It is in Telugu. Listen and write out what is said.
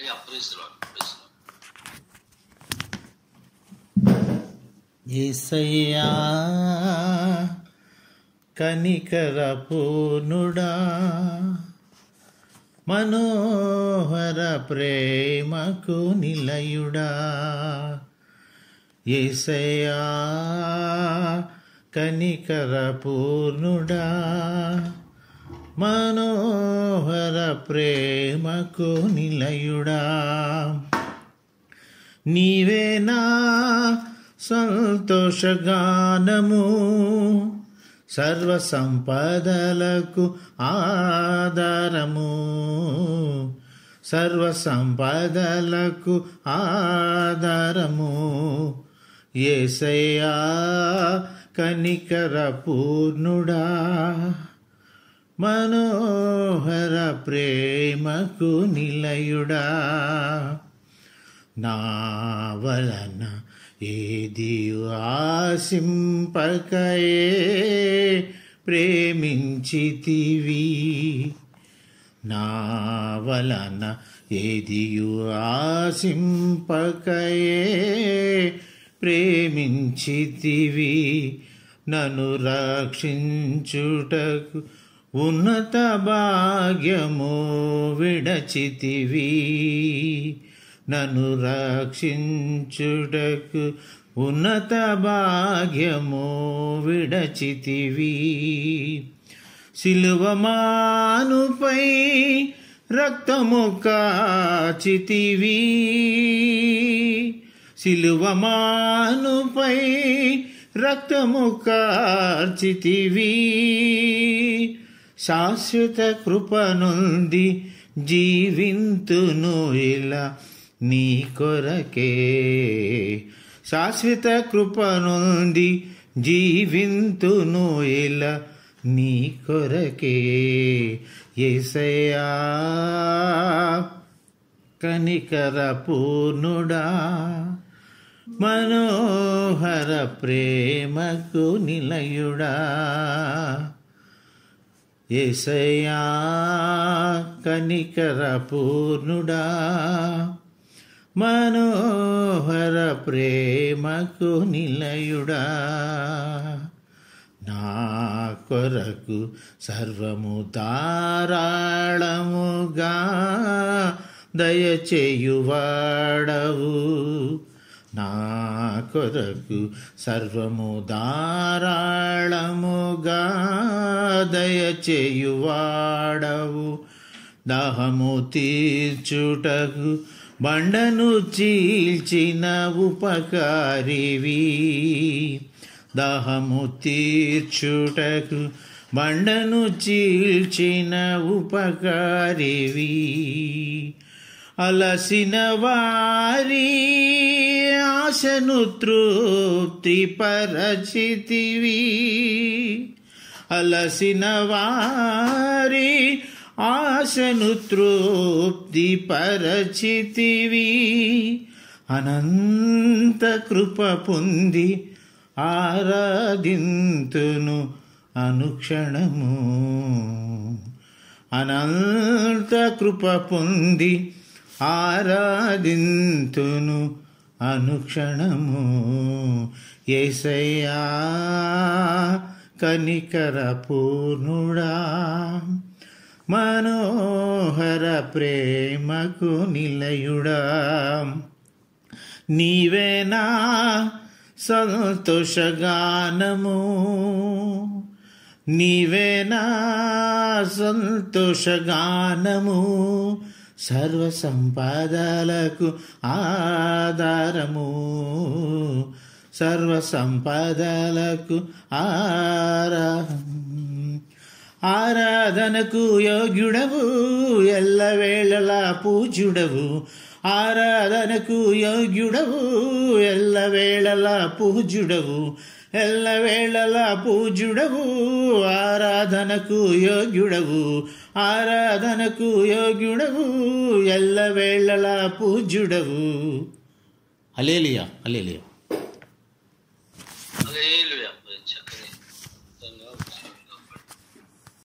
అయ్యా ప్రైజ్ లార్డ్, ప్రైజ్ లార్డ్. యేసయ్యా కనికర పూర్ణుడా, మనోహర ప్రేమకు నిలయుడా. యేసయ్యా కనికర పూర్ణుడా, మనోహర ప్రేమకు నిలయుడా. నీవేనా సంతోషగానము, సర్వ సంపదలకు ఆధారము, సర్వ సంపదలకు ఆధారము. యేసయ్యా కనికర పూర్ణుడా, మనోహర ప్రేమకు నిలయుడా. నా వలన ఏది ఆశింపకయే ప్రేమించితివి, నా వలన ఏది ఆశింపకయే ప్రేమించితివి. నన్ను రక్షించుటకు ఉన్నత భాగ్యము విడచితివి, నన్ను రక్షించుటకు ఉన్నత భాగ్యము విడచితివి. సిలువమానుపై రక్తము కాచితివి, సిలువమానుపై రక్తము కార్చితివి. శాశ్వత కృప నుండి జీవింతును ఇలా నీ కొరకే, శాశ్వత కృప నుండి జీవింతును ఇలా నీ కొరకే. యేసయ్యా కనికర పూర్ణుడా, మనోహర ప్రేమకు నిలయుడా. యేసయ్యా కనికర పూర్ణుడా, మనోహర ప్రేమకు నిలయుడా. నా కొరకు సర్వము ధారాళముగా దయచేయువాడవు, నా కొరకు సర్వము ధారాళముగా దయచేయువాడవు. దాహము తీర్చుటకు బండను చీల్చిన ఉపకారివి, దాహము తీర్చుటకు బండను చీల్చిన ఉపకారివి. అలసిన వారి ఆశను తృప్తి పరచితివి, అలసిన వారి ఆశను తృప్తి పరచితివి. అనంత కృప పొంది ఆరాధింతును అనుక్షణము, అనంత కృప పొంది ఆరాధింతును అనుక్షణము. యేసయ్యా కనికర పూర్ణుడా, మనోహర ప్రేమకు నిలయుడా. నీవేనా సంతోషగానము, నీవేనా సంతోషగానము, సర్వ సంపదలకు ఆధారము, సర్వ సంపదలకు ఆరాధనకు యోగ్యుడవు, ఎల్లవేళలా పూజ్యుడవు, ఆరాధనకు యోగ్యుడవు, ఎల్లవేళలా పూజ్యుడవు, ఎల్లవేళలా పూజ్యుడవు, ఆరాధనకు యోగ్యుడవు, ఆరాధనకు యోగ్యుడవు, ఎల్లవేళలా పూజ్యుడవు. హల్లెలూయా, హల్లెలూయా.